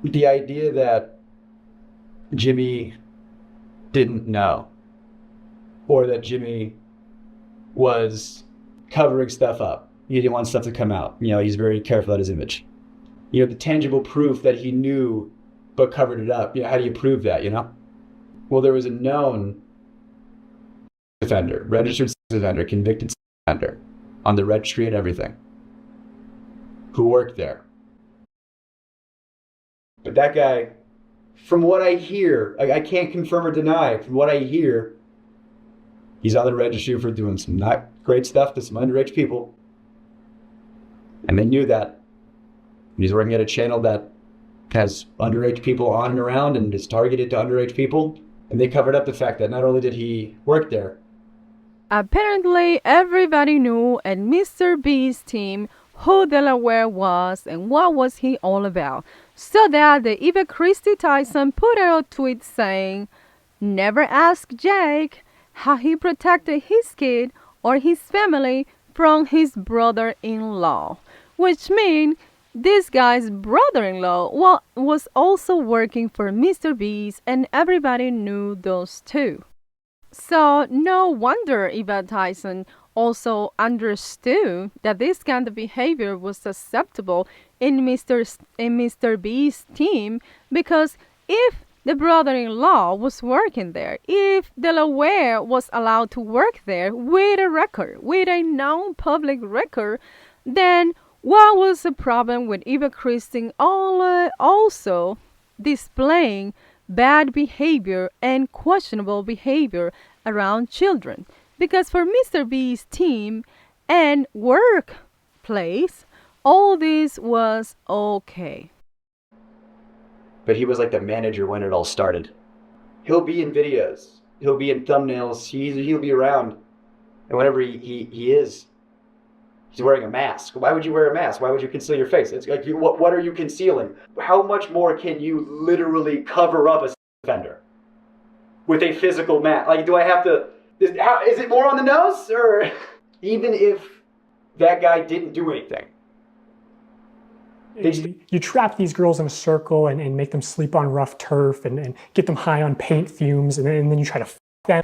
The idea that Jimmy didn't know, or that Jimmy was covering stuff up. He didn't want stuff to come out. He's very careful about his image. The tangible proof that he knew but covered it up. How do you prove that? Well, there was a known offender, registered sex offender, convicted sex offender on the registry and everything who worked there. But that guy, from what I hear, I can't confirm or deny, from what I hear, he's on the registry for doing some not great stuff to some underage people. And they knew that. He's working at a channel that has underage people on and around and is targeted to underage people. And they covered up the fact that not only did he work there. Apparently, everybody knew at MrBeast team who Delaware was and what was he all about. So that the even Krist Tyson put out a tweet saying, "Never ask Jake how he protected his kid or his family from his brother-in-law," which means this guy's brother-in-law was also working for MrBeast, and everybody knew those two. So no wonder Eva Tyson also understood that this kind of behavior was acceptable in MrBeast's team, because if the brother-in-law was working there, if Delaware was allowed to work there with a record, with a known public record, then what was the problem with Eva Krist also displaying bad behavior and questionable behavior around children? Because for MrBeast's team and workplace, all this was okay. But he was like the manager when it all started. He'll be in videos. He'll be in thumbnails. He'll be around. And whenever he is, he's wearing a mask. Why would you wear a mask? Why would you conceal your face? It's like, what are you concealing? How much more can you literally cover up a offender with a physical mask? Like, do I have to... Is it more on the nose? Or even if that guy didn't do anything. You trap these girls in a circle and make them sleep on rough turf and get them high on paint fumes, and then you try to f them.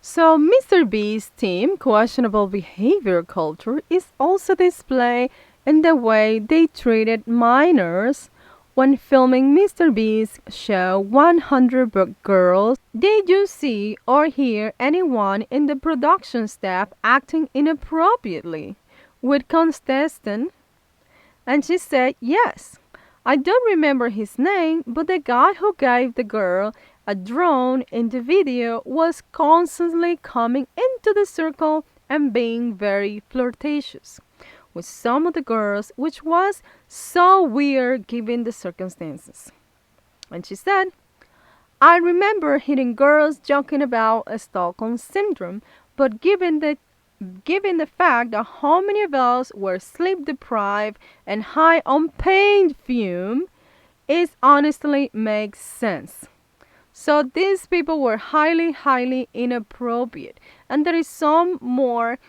So MrBeast's team questionable behavior culture is also displayed in the way they treated minors when filming MrBeast's show 100 Girls. Did you see or hear anyone in the production staff acting inappropriately with contestant? And she said, yes. I don't remember his name, but the guy who gave the girl a drone in the video was constantly coming into the circle and being very flirtatious with some of the girls, which was so weird given the circumstances. And she said, I remember hearing girls joking about Stockholm syndrome, but given the fact that how many of us were sleep deprived and high on paint fume, it honestly makes sense. So these people were highly, highly inappropriate. And there is some more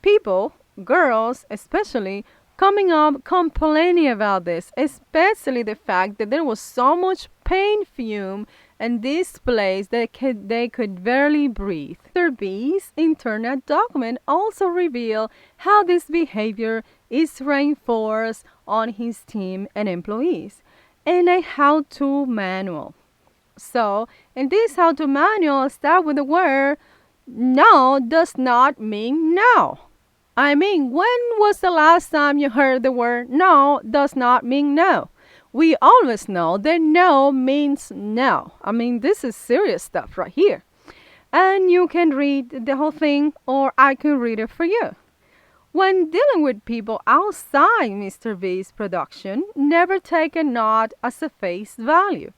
people, girls especially, coming up complaining about this, especially the fact that there was so much paint fume and this place that they could barely breathe. MrBeast's internet document also revealed how this behavior is reinforced on his team and employees in a how-to manual. So, in this how-to manual, start with the word no does not mean no. I mean, when was the last time you heard the word no does not mean no? We always know that no means no. I mean, this is serious stuff right here. And you can read the whole thing, or I can read it for you. When dealing with people outside MrBeast's production, never take a nod as a face value.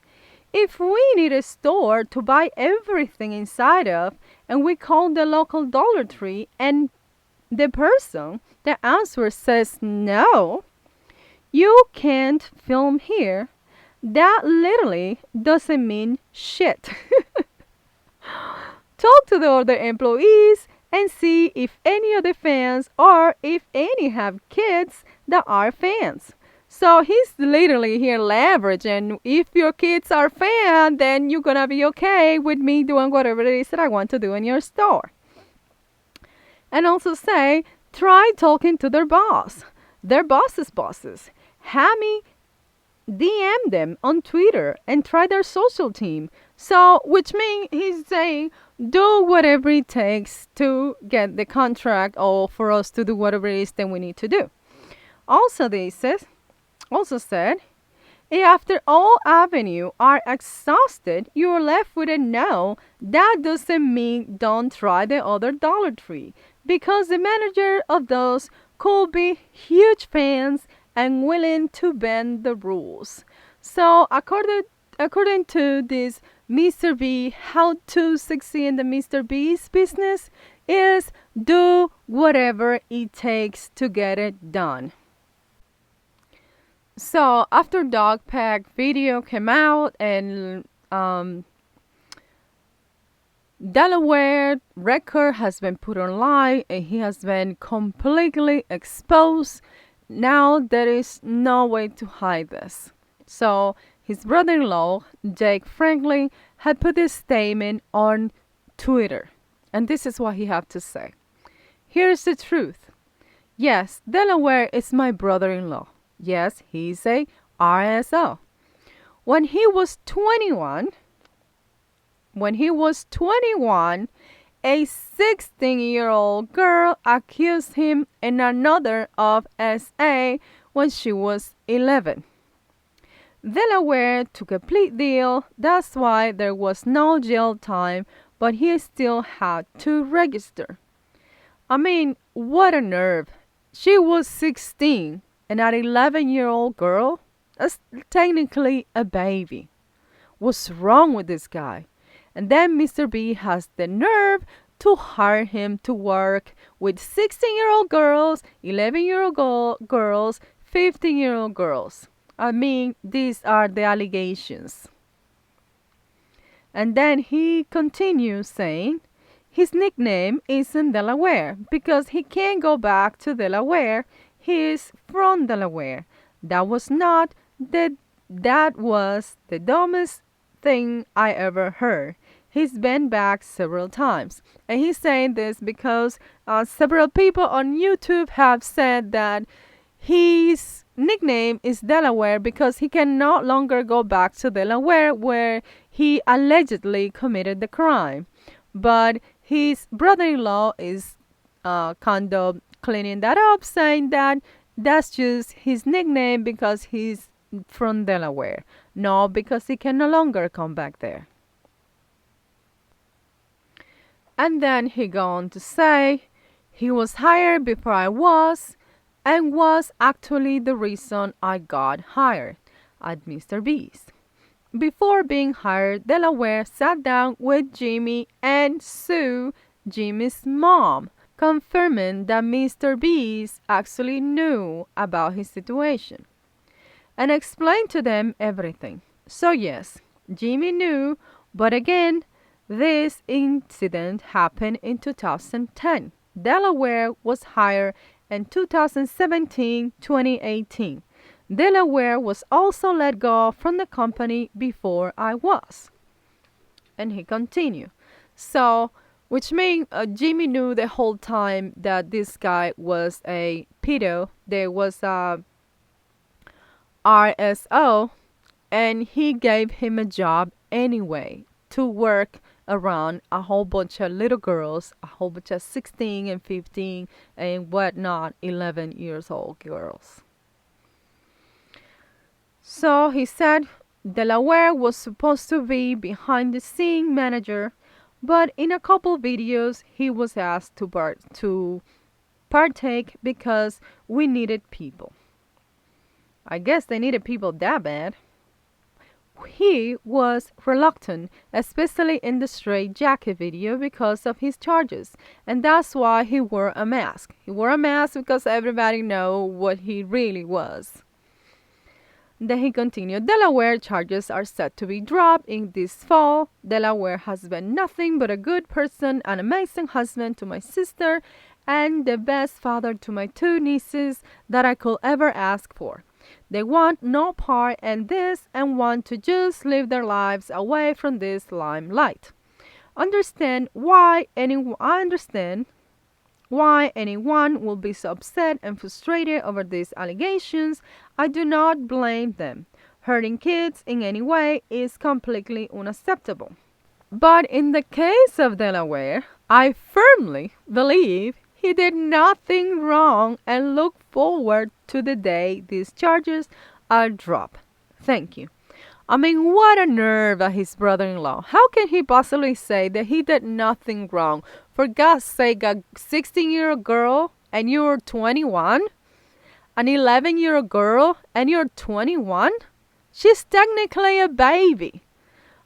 If we need a store to buy everything inside of, and we call the local Dollar Tree, and the person that answers says no, you can't film here, that literally doesn't mean shit. Talk to the other employees and see if any of the fans or if any have kids that are fans. So he's literally here leveraging. If your kids are fan, then you're gonna be okay with me doing whatever it is that I want to do in your store. And also say, try talking to their boss. Their boss's bosses. Have me DM them on Twitter and try their social team. So, which means he's saying, do whatever it takes to get the contract or for us to do whatever it is that we need to do. Also, also said, if after all avenues are exhausted, you are left with a no. That doesn't mean don't try the other Dollar Tree, because the manager of those could be huge fans and willing to bend the rules. So according to this Mr. B, how to succeed in the Mr. Beast business is do whatever it takes to get it done. So after Dog Pack video came out and Delaware record has been put online and he has been completely exposed. Now there is no way to hide this. So his brother-in-law, Jake Franklin, had put this statement on Twitter. And this is what he had to say. Here's the truth. Yes, Delaware is my brother-in-law. Yes, he's a RSO. When he was 21, a 16-year-old girl accused him and another of SA when she was 11. Delaware took a plea deal, that's why there was no jail time, but he still had to register. I mean, what a nerve. She was 16, and an 11-year-old girl? That's technically a baby. What's wrong with this guy? And then Mr. B has the nerve to hire him to work with 16-year-old girls, 11-year-old girls, 15-year-old girls. I mean, these are the allegations. And then he continues saying, his nickname isn't Delaware because he can't go back to Delaware. He is from Delaware. That was the dumbest thing I ever heard. He's been back several times. And he's saying this because several people on YouTube have said that his nickname is Delaware because he can no longer go back to Delaware where he allegedly committed the crime. But his brother-in-law is kind of cleaning that up, saying that that's just his nickname because he's from Delaware. No, because he can no longer come back there. And then he go on to say, he was hired before I was, and was actually the reason I got hired at MrBeast. Before being hired, Delaware sat down with Jimmy and Sue, Jimmy's mom, confirming that MrBeast actually knew about his situation and explained to them everything. So yes, Jimmy knew, but again, this incident happened in 2010. Delaware was hired in 2017-2018. Delaware was also let go from the company before I was. And he continued. So, which means Jimmy knew the whole time that this guy was a pedo. There was a RSO, and he gave him a job anyway to work around a whole bunch of little girls, a whole bunch of 16 and 15 and whatnot, 11 years old girls. So he said Delaware was supposed to be behind the scene manager, but in a couple videos he was asked to partake because we needed people. I guess they needed people that bad. He was reluctant, especially in the straight jacket video because of his charges, and that's why he wore a mask. He wore a mask because everybody know what he really was. Then he continued, Delaware charges are set to be dropped in this fall. Delaware has been nothing but a good person, an amazing husband to my sister, and the best father to my two nieces that I could ever ask for. They want no part in this and want to just live their lives away from this limelight. I understand why anyone will be so upset and frustrated over these allegations. I do not blame them. Hurting kids in any way is completely unacceptable. But in the case of Delaware, I firmly believe he did nothing wrong and look forward to the day these charges are dropped. Thank you. I mean, what a nerve of his brother-in-law. How can he possibly say that he did nothing wrong? For God's sake, a 16-year-old girl and you're 21? An 11-year-old girl and you're 21? She's technically a baby.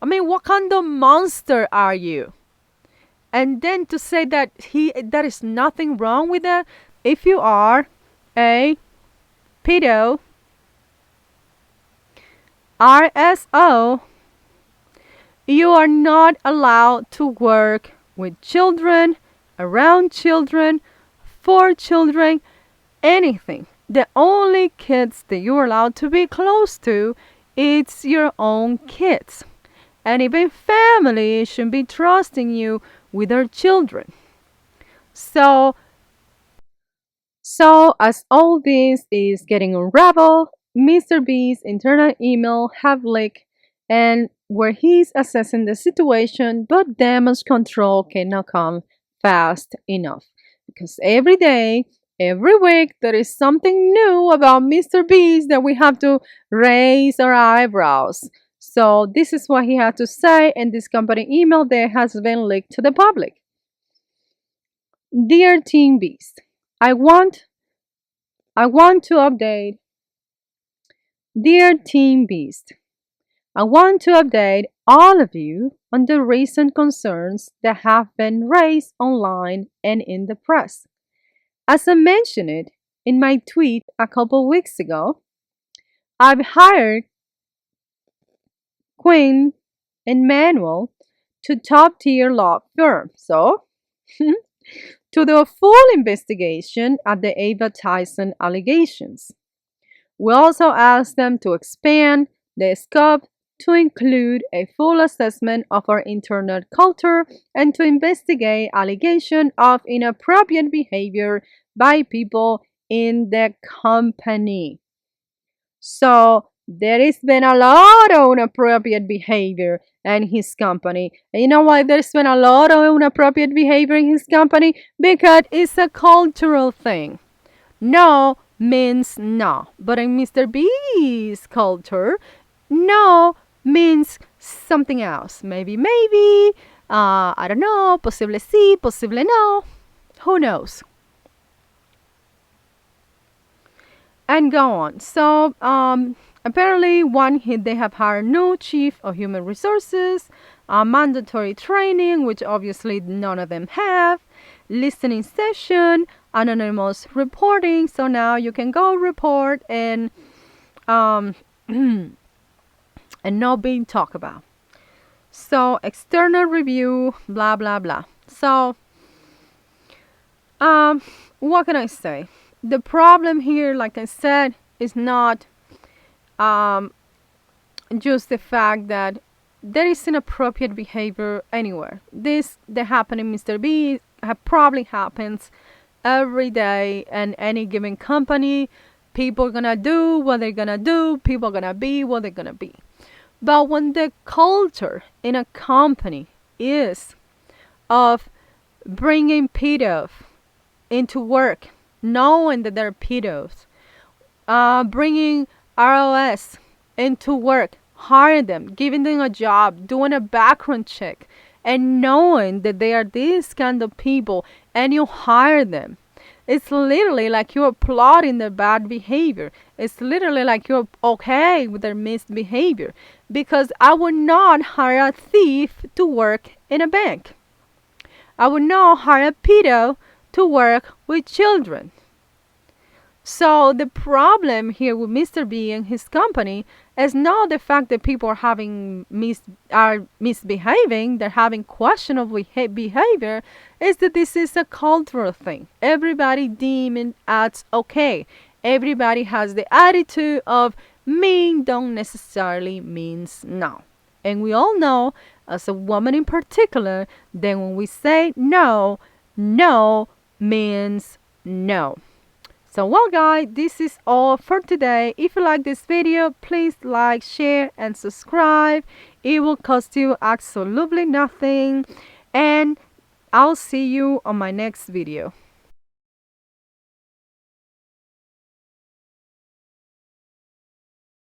I mean, what kind of monster are you? And then to say that there is nothing wrong with that, if you are a pedo, RSO, you are not allowed to work with children, around children, for children, anything. The only kids that you're allowed to be close to, it's your own kids. And even family shouldn't be trusting you with their children. So as all this is getting unraveled, MrBeast's internal email have leaked, and where he's assessing the situation, but damage control cannot come fast enough. Because every day, every week, there is something new about MrBeast that we have to raise our eyebrows. So this is what he had to say in this company email that has been leaked to the public. Dear Team Beast, I want to update. Dear Team Beast, I want to update all of you on the recent concerns that have been raised online and in the press. As I mentioned in my tweet a couple weeks ago, I've hired Quinn and Manuel to top-tier law firm, to do a full investigation at the Ava Tyson allegations. We also asked them to expand the scope to include a full assessment of our internet culture and to investigate allegations of inappropriate behavior by people in the company. So there has been a lot of inappropriate behavior in his company. And you know why there's been a lot of inappropriate behavior in his company? Because it's a cultural thing. No means no. But in MrBeast's culture, no means something else. Maybe, I don't know, posible sí, posible no. Who knows? And go on. So, apparently, they have hired new chief of human resources, mandatory training, which obviously none of them have, listening session, anonymous reporting. So now you can go report and and not being talked about. So external review, blah blah blah. So, what can I say? The problem here, like I said, is not just the fact that there is inappropriate behavior anywhere. This that happened in MrBeast probably happens every day in any given company. People are gonna do what they're gonna do. People are gonna be what they're gonna be. But when the culture in a company is of bringing pedos into work, knowing that they're pedos, bringing ROS into work, hire them, giving them a job, doing a background check, and knowing that they are these kind of people, and you hire them. It's literally like you're applauding their bad behavior. It's literally like you're okay with their misbehavior. Because I would not hire a thief to work in a bank. I would not hire a pedo to work with children. So the problem here with MrBeast and his company is not the fact that people are misbehaving, they're having questionable behavior, is that this is a cultural thing. Everybody deeming as okay. Everybody has the attitude of mean don't necessarily means no. And we all know, as a woman in particular, that when we say no, no means no. So well guys, this is all for today. If you like this video, please like, share and subscribe. It will cost you absolutely nothing. And I'll see you on my next video.